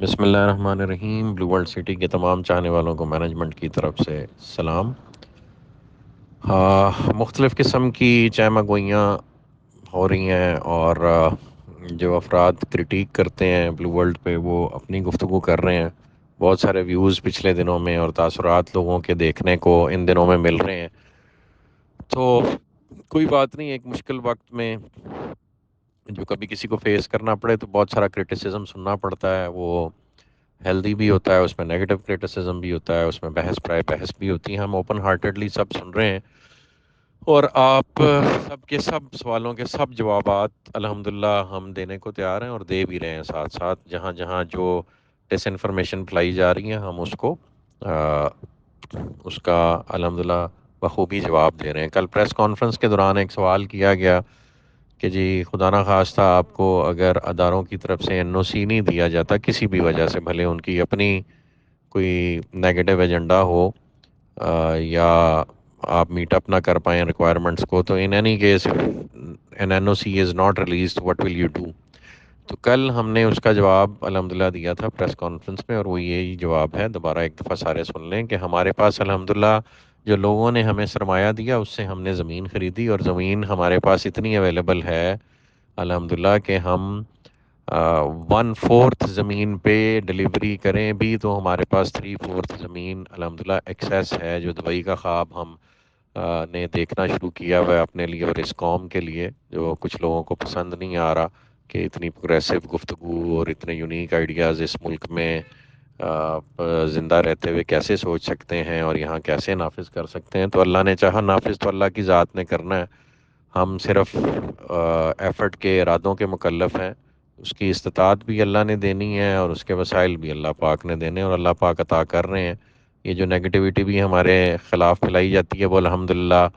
بسم اللہ الرحمن الرحیم۔ بلو ورلڈ سٹی کے تمام چاہنے والوں کو مینجمنٹ کی طرف سے سلام۔ مختلف قسم کی چائمہ گوئیاں ہو رہی ہیں اور جو افراد کرٹیک کرتے ہیں بلو ورلڈ پہ وہ اپنی گفتگو کر رہے ہیں۔ بہت سارے ویوز پچھلے دنوں میں اور تاثرات لوگوں کے دیکھنے کو ان دنوں میں مل رہے ہیں۔ تو کوئی بات نہیں، ایک مشکل وقت میں جو کبھی کسی کو فیس کرنا پڑے تو بہت سارا کرٹیسزم سننا پڑتا ہے، وہ ہیلدی بھی ہوتا ہے، اس میں نیگیٹو کرٹیسزم بھی ہوتا ہے، اس میں بحث پرائے بحث بھی ہوتی ہے۔ ہم اوپن ہارٹیڈلی سب سن رہے ہیں اور آپ سب کے سب سوالوں کے سب جوابات الحمدللہ ہم دینے کو تیار ہیں اور دے بھی رہے ہیں ساتھ ساتھ۔ جہاں جہاں جو ڈس انفارمیشن پھیلائی جا رہی ہیں ہم اس کو آ، اس کا الحمدللہ بخوبی جواب دے رہے ہیں۔ کل پریس کانفرنس کے دوران ایک سوال کیا گیا کہ جی خدا نخواستہ آپ کو اگر اداروں کی طرف سے این او سی نہیں دیا جاتا کسی بھی وجہ سے، بھلے ان کی اپنی کوئی نیگیٹو ایجنڈا ہو یا آپ میٹ اپ نہ کر پائیں ریکوائرمنٹس کو، تو in any case N N O C is not released what will you do? تو کل ہم نے اس کا جواب الحمدللہ دیا تھا پریس کانفرنس میں، اور وہ یہی جواب ہے۔ دوبارہ ایک دفعہ سارے سن لیں کہ ہمارے پاس الحمدللہ جو لوگوں نے ہمیں سرمایہ دیا اس سے ہم نے زمین خریدی، اور زمین ہمارے پاس اتنی اویلیبل ہے الحمدللہ کہ ہم 1/4 زمین پہ ڈلیوری کریں بھی تو ہمارے پاس 3/4 زمین الحمدللہ ایکسیس ہے، جو دبئی کا خواب ہم نے دیکھنا شروع کیا ہوا ہے اپنے لیے اور اس قوم کے لیے، جو کچھ لوگوں کو پسند نہیں آ رہا کہ اتنی پروگریسو گفتگو اور اتنے یونیک آئیڈیاز اس ملک میں زندہ رہتے ہوئے کیسے سوچ سکتے ہیں اور یہاں کیسے نافذ کر سکتے ہیں۔ تو اللہ نے چاہا نافذ تو اللہ کی ذات نے کرنا ہے، ہم صرف ایفرٹ کے ارادوں کے مکلف ہیں۔ اس کی استطاعت بھی اللہ نے دینی ہے اور اس کے وسائل بھی اللہ پاک نے دینے ہیں، اور اللہ پاک عطا کر رہے ہیں۔ یہ جو نیگیٹیوٹی بھی ہمارے خلاف پھیلائی جاتی ہے وہ الحمدللہ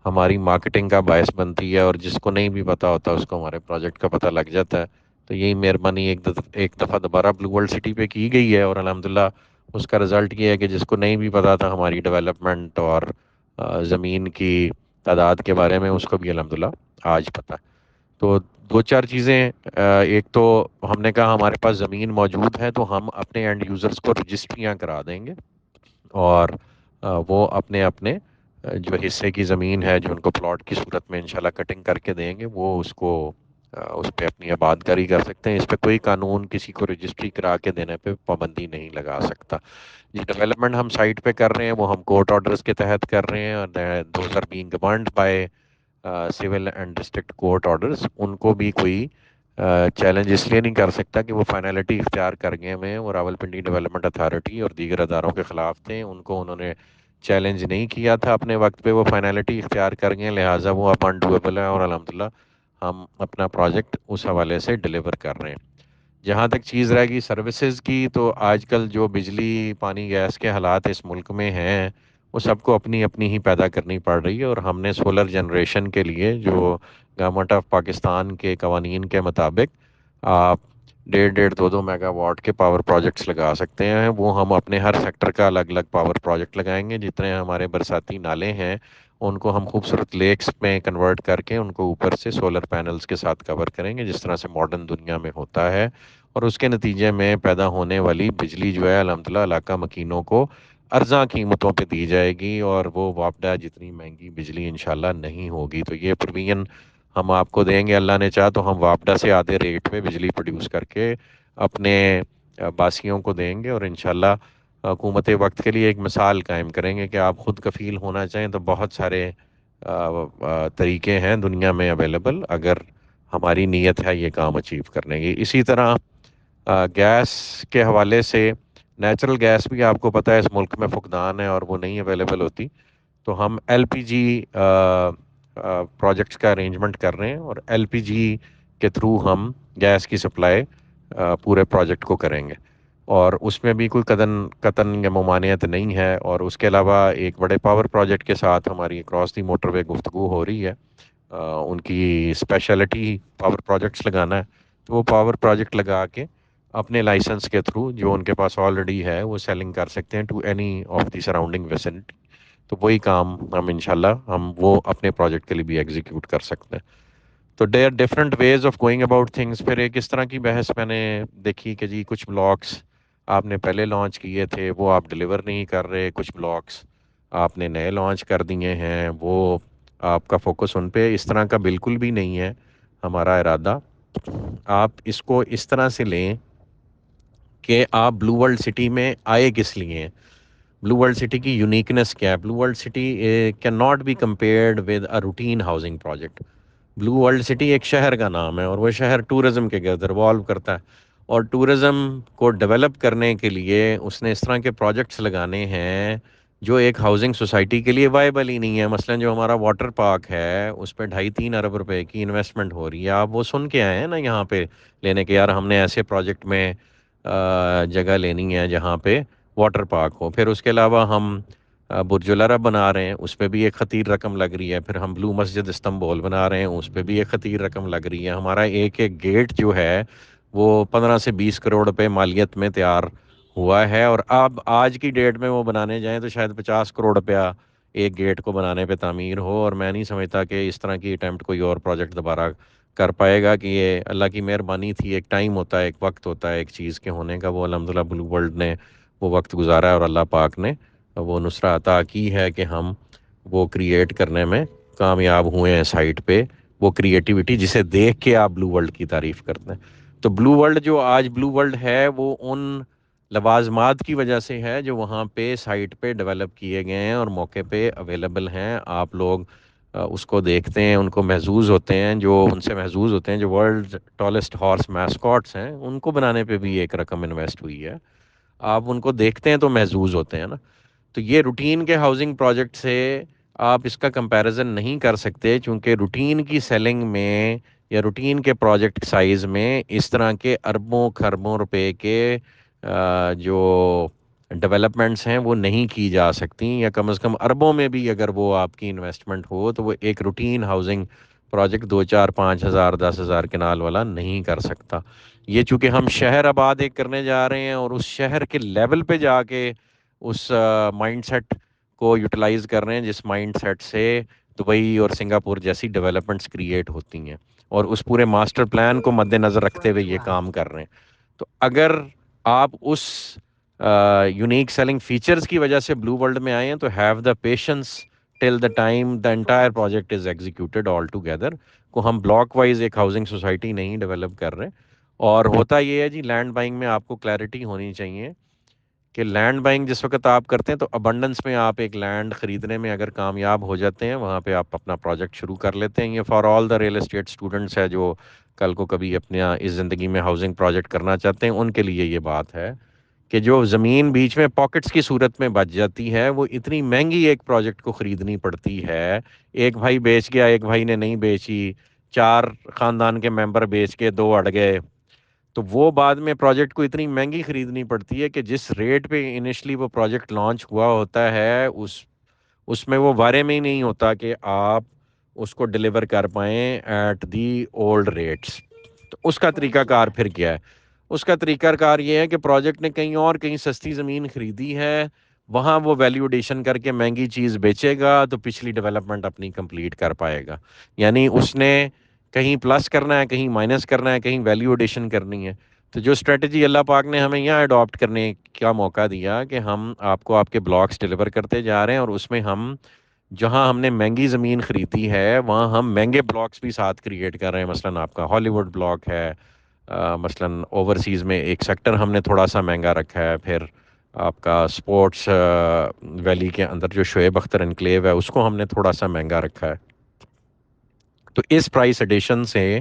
ہماری مارکیٹنگ کا باعث بنتی ہے، اور جس کو نہیں بھی پتہ ہوتا اس کو ہمارے پروجیکٹ کا پتہ لگ جاتا ہے۔ تو یہی مہربانی ایک دفعہ دوبارہ بلو ورلڈ سٹی پہ کی گئی ہے، اور الحمدللہ اس کا رزلٹ یہ ہے کہ جس کو نہیں بھی پتا تھا ہماری ڈیولپمنٹ اور زمین کی تعداد کے بارے میں، اس کو بھی الحمدللہ آج پتہ ہے۔ تو دو چار چیزیں، ایک تو ہم نے کہا ہمارے پاس زمین موجود ہے تو ہم اپنے اینڈ یوزرز کو رجسٹریاں کرا دیں گے، اور وہ اپنے اپنے جو حصے کی زمین ہے جو ان کو پلاٹ کی صورت میں انشاءاللہ کٹنگ کر کے دیں گے، وہ اس کو اس پہ اپنی آباد کاری کر سکتے ہیں۔ اس پہ کوئی قانون کسی کو رجسٹری کرا کے دینے پہ پابندی نہیں لگا سکتا۔ جی ڈیولپمنٹ ہم سائٹ پہ کر رہے ہیں وہ ہم کورٹ آرڈرز کے تحت کر رہے ہیں، اور those are being governed by civil and district court orders. ان کو بھی کوئی چیلنج اس لیے نہیں کر سکتا کہ وہ فائنلٹی اختیار کر گئے ہوئے ہیں، وہ راولپنڈی ڈیولپمنٹ اتھارٹی اور دیگر اداروں کے خلاف تھے، ان کو انہوں نے چیلنج نہیں کیا تھا اپنے وقت پہ، وہ فائنلٹی اختیار کر گئے، لہٰذا وہ اب انڈویبل ہے، اور الحمدللہ ہم اپنا پروجیکٹ اس حوالے سے ڈیلیور کر رہے ہیں۔ جہاں تک چیز رہے گی سروسز کی، تو آج کل جو بجلی پانی گیس کے حالات اس ملک میں ہیں وہ سب کو اپنی اپنی ہی پیدا کرنی پڑ رہی ہے، اور ہم نے سولر جنریشن کے لیے جو گورنمنٹ آف پاکستان کے قوانین کے مطابق آپ 1.5 میگا واٹ کے پاور پروجیکٹس لگا سکتے ہیں، وہ ہم اپنے ہر سیکٹر کا الگ الگ پاور پروجیکٹ لگائیں گے۔ جتنے ہمارے برساتی نالے ہیں ان کو ہم خوبصورت لیکس میں کنورٹ کر کے ان کو اوپر سے سولر پینلز کے ساتھ کور کریں گے، جس طرح سے ماڈرن دنیا میں ہوتا ہے، اور اس کے نتیجے میں پیدا ہونے والی بجلی جو ہے الحمدللہ علاقہ مکینوں کو ارزاں قیمتوں پہ دی جائے گی، اور وہ وابڈہ جتنی مہنگی بجلی انشاءاللہ نہیں ہوگی۔ تو یہ پروین ہم آپ کو دیں گے، اللہ نے چاہا تو ہم وابڈہ سے آدھے ریٹ پہ بجلی پروڈیوس کر کے اپنے باسیوں کو دیں گے، اور انشاءاللہ حکومت وقت کے لیے ایک مثال قائم کریں گے کہ آپ خود کفیل ہونا چاہیں تو بہت سارے طریقے ہیں دنیا میں اویلیبل، اگر ہماری نیت ہے یہ کام اچیو کرنے کی۔ اسی طرح گیس کے حوالے سے نیچرل گیس بھی آپ کو پتہ ہے اس ملک میں فقدان ہے اور وہ نہیں اویلیبل ہوتی، تو ہم ایل پی جی پروجیکٹس کا ارینجمنٹ کر رہے ہیں، اور ایل پی جی کے تھرو ہم گیس کی سپلائی پورے پروجیکٹ کو کریں گے، اور اس میں بھی کوئی قطن یا ممانعت نہیں ہے۔ اور اس کے علاوہ ایک بڑے پاور پروجیکٹ کے ساتھ ہماری اکراس دی موٹر وے گفتگو ہو رہی ہے، ان کی اسپیشلٹی پاور پروجیکٹس لگانا ہے، تو وہ پاور پروجیکٹ لگا کے اپنے لائسنس کے تھرو جو ان کے پاس آلریڈی ہے وہ سیلنگ کر سکتے ہیں to any of the surrounding vicinity. تو وہی کام ہم انشاءاللہ ہم وہ اپنے پروجیکٹ کے لیے بھی ایگزیکیوٹ کر سکتے ہیں۔ تو they are different ways of going about things. پھر ایک اس طرح کی بحث میں نے دیکھی کہ جی کچھ بلاکس آپ نے پہلے لانچ کیے تھے وہ آپ ڈلیور نہیں کر رہے، کچھ بلاکس آپ نے نئے لانچ کر دیے ہیں، وہ آپ کا فوکس ان پہ اس طرح کا بالکل بھی نہیں ہے. ہمارا ارادہ آپ اس کو اس طرح سے لیں کہ آپ بلو ورلڈ سٹی میں آئے کس لیے ہیں، بلو ورلڈ سٹی کی یونیکنیس کیا ہے. Blue World City can not be compared with a routine housing project. Blue World City ایک شہر کا نام ہے اور وہ شہر ٹورزم کے گرد ریوالو کرتا ہے، اور ٹورزم کو ڈیولپ کرنے کے لیے اس نے اس طرح کے پروجیکٹس لگانے ہیں جو ایک ہاؤسنگ سوسائٹی کے لیے وائبل ہی نہیں ہے. مثلا جو ہمارا واٹر پارک ہے اس پہ 2.5-3 ارب روپے کی انویسٹمنٹ ہو رہی ہے. آپ وہ سن کے آئے ہیں نا یہاں پہ لینے کے، یار ہم نے ایسے پروجیکٹ میں جگہ لینی ہے جہاں پہ واٹر پارک ہو. پھر اس کے علاوہ ہم برج العرب بنا رہے ہیں، اس پہ بھی ایک خطیر رقم لگ رہی ہے. پھر ہم بلو مسجد استنبول بنا رہے ہیں، اس پہ بھی ایک خطیر رقم لگ رہی ہے. ہمارا ایک ایک گیٹ جو ہے وہ 15 سے 20 کروڑ روپے مالیت میں تیار ہوا ہے، اور اب آج کی ڈیٹ میں وہ بنانے جائیں تو شاید 50 کروڑ روپیہ ایک گیٹ کو بنانے پہ تعمیر ہو. اور میں نہیں سمجھتا کہ اس طرح کی اٹیمپٹ کوئی اور پروجیکٹ دوبارہ کر پائے گا. کہ یہ اللہ کی مہربانی تھی، ایک ٹائم ہوتا ہے، ایک وقت ہوتا ہے ایک چیز کے ہونے کا، وہ الحمدللہ بلو ورلڈ نے وہ وقت گزارا ہے اور اللہ پاک نے وہ نصرہ عطا کی ہے کہ ہم وہ کریٹ کرنے میں کامیاب ہوئے ہیں سائٹ پہ. وہ کریٹیوٹی جسے دیکھ کے آپ بلو ورلڈ کی تعریف کرتے ہیں. تو بلو ورلڈ جو آج بلو ورلڈ ہے وہ ان لوازمات کی وجہ سے ہے جو وہاں پہ سائٹ پہ ڈیولپ کیے گئے ہیں اور موقع پہ اویلیبل ہیں. آپ لوگ اس کو دیکھتے ہیں، ان کو محظوظ ہوتے ہیں، جو ان سے محظوظ ہوتے ہیں، جو ورلڈ ٹالسٹ ہارس میسکاٹس ہیں ان کو بنانے پہ بھی ایک رقم انویسٹ ہوئی ہے. آپ ان کو دیکھتے ہیں تو محظوظ ہوتے ہیں نا. تو یہ روٹین کے ہاؤسنگ پروجیکٹ سے آپ اس کا کمپیریزن نہیں کر سکتے، چونکہ روٹین کی سیلنگ میں یا روٹین کے پروجیکٹ سائز میں اس طرح کے اربوں خربوں روپے کے جو ڈیولپمنٹس ہیں وہ نہیں کی جا سکتی، یا کم از کم اربوں میں بھی اگر وہ آپ کی انویسٹمنٹ ہو تو وہ ایک روٹین ہاؤسنگ پروجیکٹ 2 4 5 ہزار 10 ہزار کنال والا نہیں کر سکتا. یہ چونکہ ہم شہر آباد ایک کرنے جا رہے ہیں اور اس شہر کے لیول پہ جا کے اس مائنڈ سیٹ کو یوٹیلائز کر رہے ہیں جس مائنڈ سیٹ سے دبئی اور سنگاپور جیسی ڈیولپمنٹس کریٹ ہوتی ہیں، اور اس پورے ماسٹر پلان کو مد نظر رکھتے ہوئے یہ کام کر رہے ہیں. تو اگر آپ اس یونیک سیلنگ فیچرز کی وجہ سے بلو ورلڈ میں آئے ہیں تو have the patience till the time the entire project is executed all together. کو ہم بلاک وائز ایک ہاؤسنگ سوسائٹی نہیں ڈیولپ کر رہے. اور ہوتا یہ ہے جی لینڈ بائنگ میں آپ کو کلیئرٹی ہونی چاہیے کہ لینڈ بائنگ جس وقت آپ کرتے ہیں تو ابنڈنس میں آپ ایک لینڈ خریدنے میں اگر کامیاب ہو جاتے ہیں وہاں پہ آپ اپنا پروجیکٹ شروع کر لیتے ہیں. یہ for all the real estate students ہے جو کل کو کبھی اپنے اس زندگی میں ہاؤسنگ پروجیکٹ کرنا چاہتے ہیں، ان کے لیے یہ بات ہے کہ جو زمین بیچ میں پاکٹس کی صورت میں بچ جاتی ہے وہ اتنی مہنگی ایک پروجیکٹ کو خریدنی پڑتی ہے. ایک بھائی بیچ گیا، ایک بھائی نے نہیں بیچی، 4 خاندان کے ممبر بیچ کے 2 اڑ گئے، تو وہ بعد میں پروجیکٹ کو اتنی مہنگی خریدنی پڑتی ہے کہ جس ریٹ پہ انیشلی وہ پروجیکٹ لانچ ہوا ہوتا ہے اس میں وہ بارے میں ہی نہیں ہوتا کہ آپ اس کو ڈلیور کر پائیں ایٹ دی اولڈ ریٹس. تو اس کا طریقہ کار پھر کیا ہے؟ اس کا طریقہ کار یہ ہے کہ پروجیکٹ نے کہیں سستی زمین خریدی ہے، وہاں وہ ویلیو ایڈیشن کر کے مہنگی چیز بیچے گا تو پچھلی ڈیولپمنٹ اپنی کمپلیٹ کر پائے گا. یعنی اس نے کہیں پلس کرنا ہے، کہیں مائنس کرنا ہے، کہیں ویلیو ایڈیشن کرنی ہے. تو جو اسٹریٹجی اللہ پاک نے ہمیں یہاں اڈاپٹ کرنے کا موقع دیا کہ ہم آپ کو آپ کے بلاکس ڈلیور کرتے جا رہے ہیں، اور اس میں ہم جہاں ہم نے مہنگی زمین خریدی ہے وہاں ہم مہنگے بلاکس بھی ساتھ کریٹ کر رہے ہیں. مثلا آپ کا ہالی ووڈ بلاک ہے، مثلا اوورسیز میں ایک سیکٹر ہم نے تھوڑا سا مہنگا رکھا ہے. پھر آپ کا سپورٹس ویلی کے اندر جو شعیب اختر انکلیو ہے اس کو ہم نے تھوڑا سا مہنگا رکھا ہے. تو اس پرائس ایڈیشن سے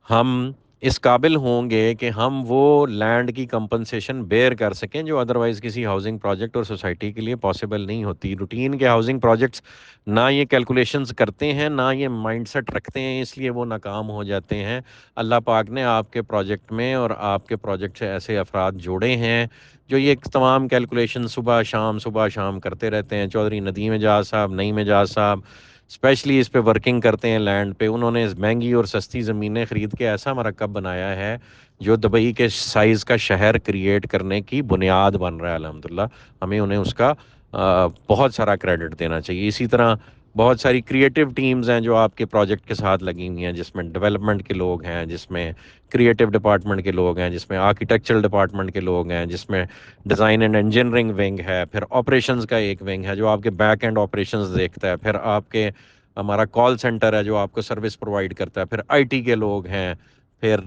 ہم اس قابل ہوں گے کہ ہم وہ لینڈ کی کمپنسیشن بیئر کر سکیں جو ادروائز کسی ہاؤسنگ پروجیکٹ اور سوسائٹی کے لیے پاسبل نہیں ہوتی. روٹین کے ہاؤسنگ پروجیکٹس نہ یہ کیلکولیشنز کرتے ہیں، نہ یہ مائنڈ سیٹ رکھتے ہیں، اس لیے وہ ناکام ہو جاتے ہیں. اللہ پاک نے آپ کے پروجیکٹ میں اور آپ کے پروجیکٹ سے ایسے افراد جوڑے ہیں جو یہ تمام کیلکولیشن صبح شام کرتے رہتے ہیں. چودھری ندیم اعجاز صاحب، نعیم اعجاز صاحب اسپیشلی اس پہ ورکنگ کرتے ہیں لینڈ پہ. انہوں نے مہنگی اور سستی زمینیں خرید کے ایسا مرکب بنایا ہے جو دبئی کے سائز کا شہر کریٹ کرنے کی بنیاد بن رہا ہے. الحمدللہ ہمیں انہیں اس کا بہت سارا کریڈٹ دینا چاہیے. اسی طرح بہت ساری کریٹیو ٹیمز ہیں جو آپ کے پروجیکٹ کے ساتھ لگی ہوئی ہیں، جس میں ڈیولپمنٹ کے لوگ ہیں، جس میں کریٹیو ڈپارٹمنٹ کے لوگ ہیں، جس میں آرکیٹیکچرل ڈپارٹمنٹ کے لوگ ہیں، جس میں ڈیزائن اینڈ انجینئرنگ ونگ ہے، پھر آپریشنز کا ایک ونگ ہے جو آپ کے بیک اینڈ آپریشنز دیکھتا ہے، پھر آپ کے ہمارا کال سینٹر ہے جو آپ کو سروس پرووائڈ کرتا ہے، پھر آئی ٹی کے لوگ ہیں، پھر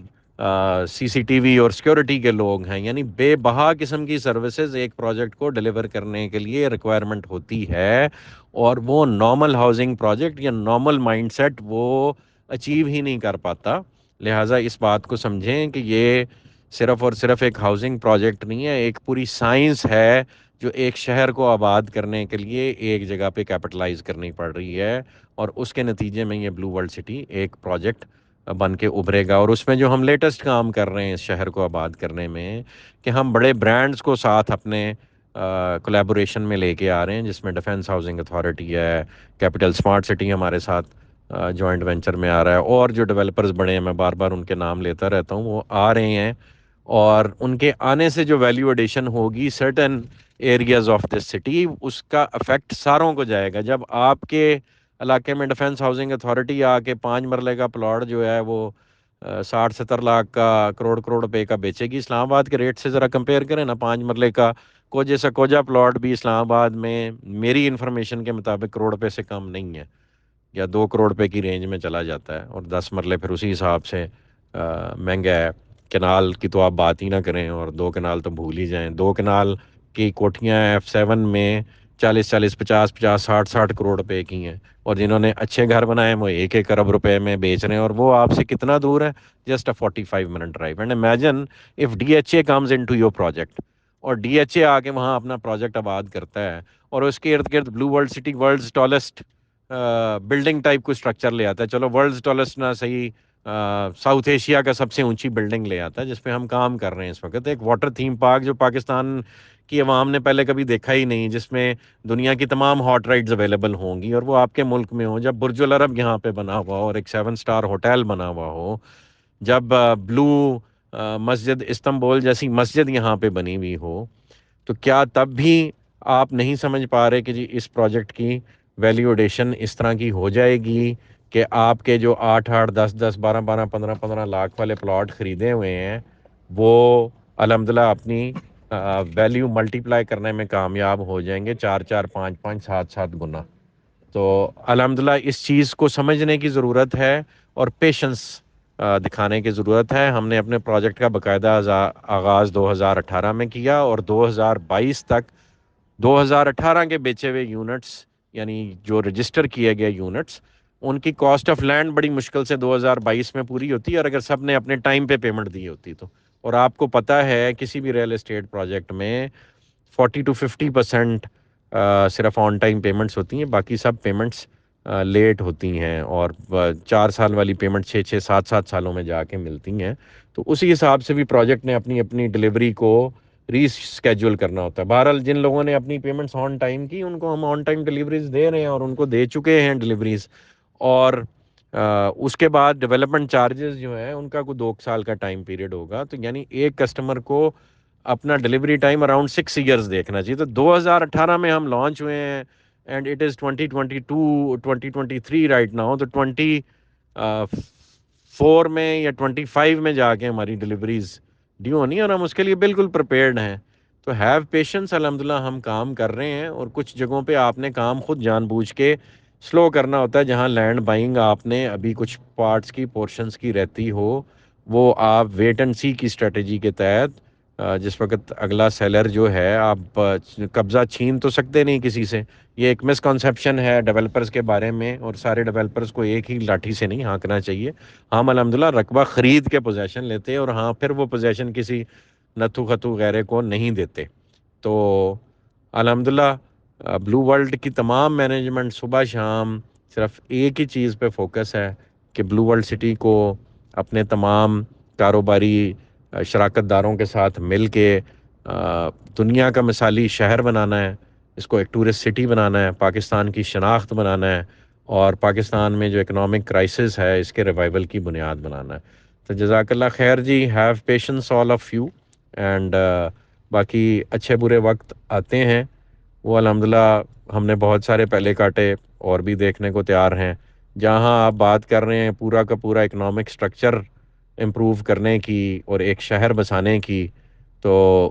سی سی ٹی وی اور سیکورٹی کے لوگ ہیں. یعنی بے بہا قسم کی سروسز ایک پروجیکٹ کو ڈلیور کرنے کے لیے ریکوائرمنٹ ہوتی ہے، اور وہ نارمل ہاؤسنگ پروجیکٹ یا نارمل مائنڈ سیٹ وہ اچیو ہی نہیں کر پاتا. لہٰذا اس بات کو سمجھیں کہ یہ صرف اور صرف ایک ہاؤسنگ پروجیکٹ نہیں ہے، ایک پوری سائنس ہے جو ایک شہر کو آباد کرنے کے لیے ایک جگہ پہ کیپٹلائز کرنی پڑ رہی ہے، اور اس کے نتیجے میں یہ بلو ورلڈ سٹی ایک پروجیکٹ بن کے ابھرے گا. اور اس میں جو ہم لیٹسٹ کام کر رہے ہیں اس شہر کو آباد کرنے میں، کہ ہم بڑے برانڈز کو ساتھ اپنے کولیبوریشن میں لے کے آ رہے ہیں، جس میں ڈیفنس ہاؤسنگ اتھارٹی ہے، کیپٹل اسمارٹ سٹی ہمارے ساتھ جوائنٹ وینچر میں آ رہا ہے، اور جو ڈیولپرز بڑے ہیں میں بار بار ان کے نام لیتا رہتا ہوں وہ آ رہے ہیں. اور ان کے آنے سے جو ویلیو ایڈیشن ہوگی certain areas of this city, اس کا افیکٹ ساروں کو جائے گا. جب آپ کے علاقے میں ڈیفنس ہاؤسنگ اتھارٹی آ کے 5 مرلے کا پلاٹ جو ہے وہ 60-70 لاکھ کا کروڑ کروڑ روپے کا بیچے گی، اسلام آباد کے ریٹ سے ذرا کمپیئر کریں نا. 5 مرلے کا کوجے سے کوجا پلاٹ بھی اسلام آباد میں میری انفارمیشن کے مطابق کروڑ روپے سے کم نہیں ہے، یا 2 کروڑ روپے کی رینج میں چلا جاتا ہے، اور 10 مرلے پھر اسی حساب سے مہنگا ہے. کنال کی تو آپ بات ہی نہ کریں، اور 2 کنال تو بھول ہی جائیں. 2 کنال کی کوٹھیاں F7 میں 40-40 50-50 60-60 کروڑ روپے کی ہیں، اور جنہوں نے اچھے گھر بنائے ہیں وہ 1-1 ارب روپے میں بیچ رہے ہیں، اور وہ آپ سے کتنا دور ہے؟ Just a 45 minute drive. And imagine if DHA comes in to your project, اور DHA آ کے وہاں اپنا پروجیکٹ آباد کرتا ہے، اور اس کے ارد گرد Blue World City world's tallest building type کو اسٹرکچر لے آتا ہے. چلو ورلڈز ٹالسٹ نہ صحیح، ساؤتھ ایشیا کا سب سے اونچی بلڈنگ لے آتا ہے، جس پہ ہم کام کر رہے ہیں اس وقت. ایک واٹر تھیم پارک جو پاکستان کی عوام نے پہلے کبھی دیکھا ہی نہیں، جس میں دنیا کی تمام ہاٹ رائڈز اویلیبل ہوں گی، اور وہ آپ کے ملک میں ہوں. جب برج العرب یہاں پہ بنا ہوا ہو، اور ایک 7 اسٹار ہوٹل بنا ہوا ہو، جب بلو مسجد استنبول جیسی مسجد یہاں پہ بنی ہوئی ہو، تو کیا تب بھی آپ نہیں سمجھ پا رہے کہ جی اس پروجیکٹ کی ویلیو ایڈیشن اس طرح کی ہو جائے گی کہ آپ کے جو 8-8 10-10 12-12 15-15 لاکھ والے پلاٹ خریدے ہوئے ہیں، وہ الحمدللہ اپنی ویلیو ملٹیپلائی کرنے میں کامیاب ہو جائیں گے 4-4 5-5 7-7 گنا. تو الحمدللہ اس چیز کو سمجھنے کی ضرورت ہے، اور پیشنس دکھانے کی ضرورت ہے. ہم نے اپنے پروجیکٹ کا باقاعدہ آغاز 2018 میں کیا، اور 2022 تک 2018 کے بیچے ہوئے یونٹس، یعنی جو رجسٹر کیے گئے یونٹس، ان کی کاسٹ آف لینڈ بڑی مشکل سے 2022 میں پوری ہوتی ہے، اور اگر سب نے اپنے ٹائم پہ پیمنٹ دی ہوتی تو. اور آپ کو پتہ ہے کسی بھی ریئل اسٹیٹ پروجیکٹ میں 40-50% صرف آن ٹائم پیمنٹس ہوتی ہیں، باقی سب پیمنٹس لیٹ ہوتی ہیں، اور 4 سال والی پیمنٹ 6-6 7-7 سالوں میں جا کے ملتی ہیں. تو اسی حساب سے بھی پروجیکٹ نے اپنی اپنی ڈلیوری کو ری اسکیجول کرنا ہوتا ہے. بہرحال جن لوگوں نے اپنی پیمنٹس آن ٹائم کی ان کو ہم آن ٹائم ڈلیوریز دے رہے ہیں، اور ان کو دے چکے ہیں ڈلیوریز. اور اس کے بعد ڈیولپمنٹ چارجز جو ہیں ان کا کوئی 2 سال کا ٹائم پیریڈ ہوگا. تو یعنی ایک کسٹمر کو اپنا ڈلیوری ٹائم اراؤنڈ 6 ایئرز دیکھنا چاہیے. تو 2018 میں ہم لانچ ہوئے ہیں، and it is 2022-2023 right now. تو 24 میں یا 25 میں جا کے ہماری ڈلیوریز ڈیو ہونی ہے، اور ہم اس کے لیے بالکل پریپیئرڈ ہیں. تو ہیو پیشنس. الحمدللہ ہم کام کر رہے ہیں، اور کچھ جگہوں پہ آپ نے کام خود جان بوجھ کے سلو کرنا ہوتا ہے. جہاں لینڈ بائنگ آپ نے ابھی کچھ پارٹس کی پورشنز کی رہتی ہو، وہ آپ ویٹ اینڈ سی کی اسٹریٹجی کے تحت، جس وقت اگلا سیلر جو ہے، آپ قبضہ چھین تو سکتے نہیں کسی سے. یہ ایک مسکنسیپشن ہے ڈیولپرز کے بارے میں، اور سارے ڈیولپرز کو ایک ہی لاٹھی سے نہیں ہانکنا چاہیے. ہم الحمدللہ رقبہ خرید کے پوزیشن لیتے ہیں، اور ہاں پھر وہ پوزیشن کسی نتھو خطو غیرے کو نہیں دیتے. تو الحمدللہ بلو ورلڈ کی تمام مینجمنٹ صبح شام صرف ایک ہی چیز پہ فوکس ہے کہ بلو ورلڈ سٹی کو اپنے تمام کاروباری شراکت داروں کے ساتھ مل کے دنیا کا مثالی شہر بنانا ہے، اس کو ایک ٹورسٹ سٹی بنانا ہے، پاکستان کی شناخت بنانا ہے، اور پاکستان میں جو اکنامک کرائسس ہے اس کے ریوائول کی بنیاد بنانا ہے. تو جزاک اللہ خیر جی. Have patience all of you. And باقی اچھے برے وقت آتے ہیں، وہ الحمدللہ ہم نے بہت سارے پہلے کاٹے، اور بھی دیکھنے کو تیار ہیں. جہاں آپ بات کر رہے ہیں پورا کا پورا اکنامک سٹرکچر امپروو کرنے کی اور ایک شہر بسانے کی، تو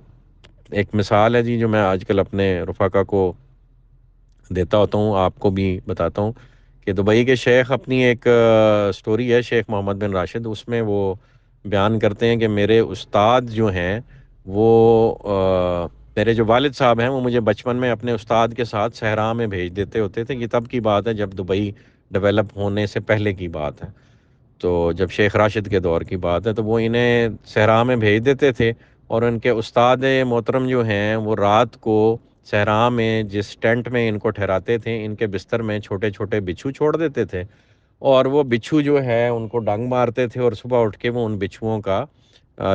ایک مثال ہے جی جو میں آج کل اپنے رفقا کو دیتا ہوتا ہوں، آپ کو بھی بتاتا ہوں کہ دبئی کے شیخ اپنی ایک سٹوری ہے، شیخ محمد بن راشد، اس میں وہ بیان کرتے ہیں کہ میرے استاد جو ہیں وہ میرے جو والد صاحب ہیں وہ مجھے بچپن میں اپنے استاد کے ساتھ صحرا میں بھیج دیتے ہوتے تھے. یہ تب کی بات ہے جب دبئی ڈیولپ ہونے سے پہلے کی بات ہے، تو جب شیخ راشد کے دور کی بات ہے تو وہ انہیں صحرا میں بھیج دیتے تھے، اور ان کے استاد محترم جو ہیں وہ رات کو صحرا میں جس ٹینٹ میں ان کو ٹھہراتے تھے ان کے بستر میں چھوٹے چھوٹے بچھو چھوڑ دیتے تھے، اور وہ بچھو جو ہے ان کو ڈنگ مارتے تھے، اور صبح اٹھ کے وہ ان بچھوؤں کا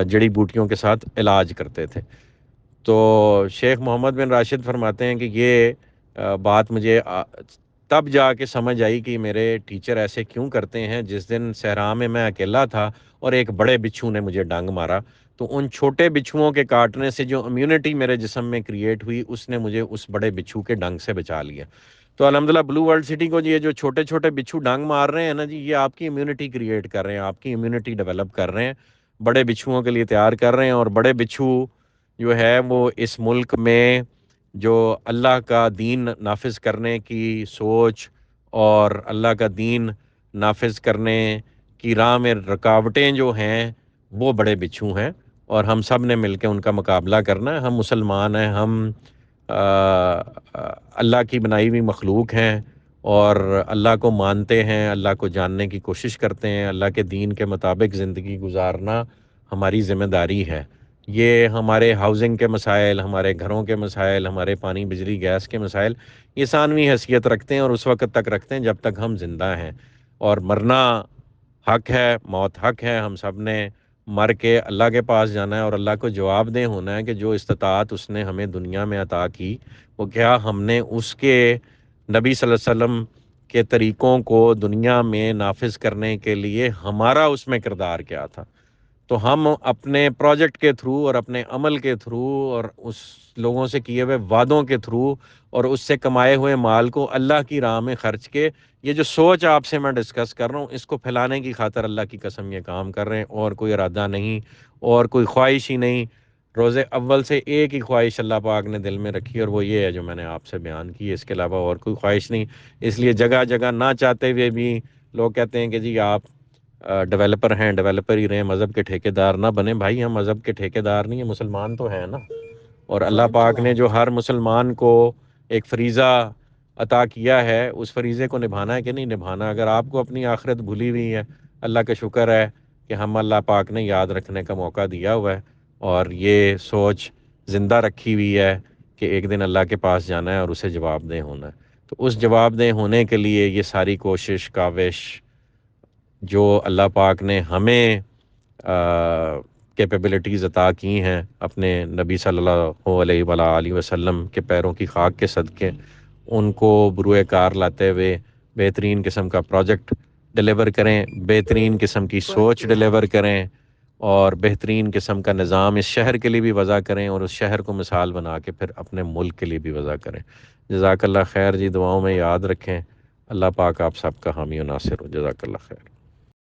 جڑی بوٹیوں کے ساتھ علاج کرتے تھے. تو شیخ محمد بن راشد فرماتے ہیں کہ یہ بات مجھے تب جا کے سمجھ آئی کہ میرے ٹیچر ایسے کیوں کرتے ہیں. جس دن صحرا میں اکیلا تھا اور ایک بڑے بچھو نے مجھے ڈنگ مارا، تو ان چھوٹے بچھوؤں کے کاٹنے سے جو امیونٹی میرے جسم میں کریٹ ہوئی اس نے مجھے اس بڑے بچھو کے ڈنگ سے بچا لیا. تو الحمدللہ بلو ورلڈ سٹی کو یہ جو چھوٹے چھوٹے بچھو ڈنگ مار رہے ہیں نا جی، یہ آپ کی امیونٹی کریٹ کر رہے ہیں، آپ کی امیونٹی ڈیولپ کر رہے ہیں، بڑے بچھوؤں کے لیے تیار کر رہے ہیں. اور بڑے بچھو جو ہے وہ اس ملک میں جو اللہ کا دین نافذ کرنے کی سوچ اور اللہ کا دین نافذ کرنے کی راہ میں رکاوٹیں جو ہیں وہ بڑے بچھو ہیں، اور ہم سب نے مل کے ان کا مقابلہ کرنا ہے. ہم مسلمان ہیں، ہم اللہ کی بنائی ہوئی مخلوق ہیں، اور اللہ کو مانتے ہیں، اللہ کو جاننے کی کوشش کرتے ہیں، اللہ کے دین کے مطابق زندگی گزارنا ہماری ذمہ داری ہے. یہ ہمارے ہاؤزنگ کے مسائل، ہمارے گھروں کے مسائل، ہمارے پانی بجلی گیس کے مسائل یہ ثانوی حیثیت رکھتے ہیں، اور اس وقت تک رکھتے ہیں جب تک ہم زندہ ہیں. اور مرنا حق ہے، موت حق ہے، ہم سب نے مر کے اللہ کے پاس جانا ہے، اور اللہ کو جواب دہ ہونا ہے کہ جو استطاعت اس نے ہمیں دنیا میں عطا کی وہ کیا ہم نے اس کے نبی صلی اللہ علیہ وسلم کے طریقوں کو دنیا میں نافذ کرنے کے لیے ہمارا اس میں کردار کیا تھا. تو ہم اپنے پروجیکٹ کے تھرو اور اپنے عمل کے تھرو اور اس لوگوں سے کیے ہوئے وعدوں کے تھرو اور اس سے کمائے ہوئے مال کو اللہ کی راہ میں خرچ کے، یہ جو سوچ آپ سے میں ڈسکس کر رہا ہوں اس کو پھیلانے کی خاطر اللہ کی قسم یہ کام کر رہے ہیں، اور کوئی ارادہ نہیں اور کوئی خواہش ہی نہیں. روز اول سے ایک ہی خواہش اللہ پاک نے دل میں رکھی، اور وہ یہ ہے جو میں نے آپ سے بیان کی، اس کے علاوہ اور کوئی خواہش نہیں. اس لیے جگہ جگہ نہ چاہتے ہوئے بھی لوگ کہتے ہیں کہ جی آپ ڈیولپر ہیں، ڈیولپر ہی رہیں، مذہب کے ٹھیکیدار نہ بنیں. بھائی ہم مذہب کے ٹھیکیدار نہیں ہیں، مسلمان تو ہیں نا، اور اللہ پاک نے جو ہر مسلمان کو ایک فریضہ عطا کیا ہے اس فریضے کو نبھانا ہے کہ نہیں نبھانا. اگر آپ کو اپنی آخرت بھولی ہوئی ہے، اللہ کا شکر ہے کہ ہم اللہ پاک نے یاد رکھنے کا موقع دیا ہوا ہے، اور یہ سوچ زندہ رکھی ہوئی ہے کہ ایک دن اللہ کے پاس جانا ہے اور اسے جواب دہ ہونا ہے. تو اس جواب دہ ہونے کے لیے یہ ساری کوشش کاوش جو اللہ پاک نے ہمیں کیپیبلٹیز عطا کی ہیں اپنے نبی صلی اللہ علیہ وآلہ وسلم کے پیروں کی خاک کے صدقے، ان کو بروئے کار لاتے ہوئے بہترین قسم کا پروجیکٹ ڈیلیور کریں، بہترین قسم کی سوچ ڈیلیور کریں، اور بہترین قسم کا نظام اس شہر کے لیے بھی وضع کریں، اور اس شہر کو مثال بنا کے پھر اپنے ملک کے لیے بھی وضع کریں. جزاک اللہ خیر جی، دعاؤں میں یاد رکھیں. اللہ پاک آپ سب کا حامی و ناصر ہو. جزاک اللہ خیر.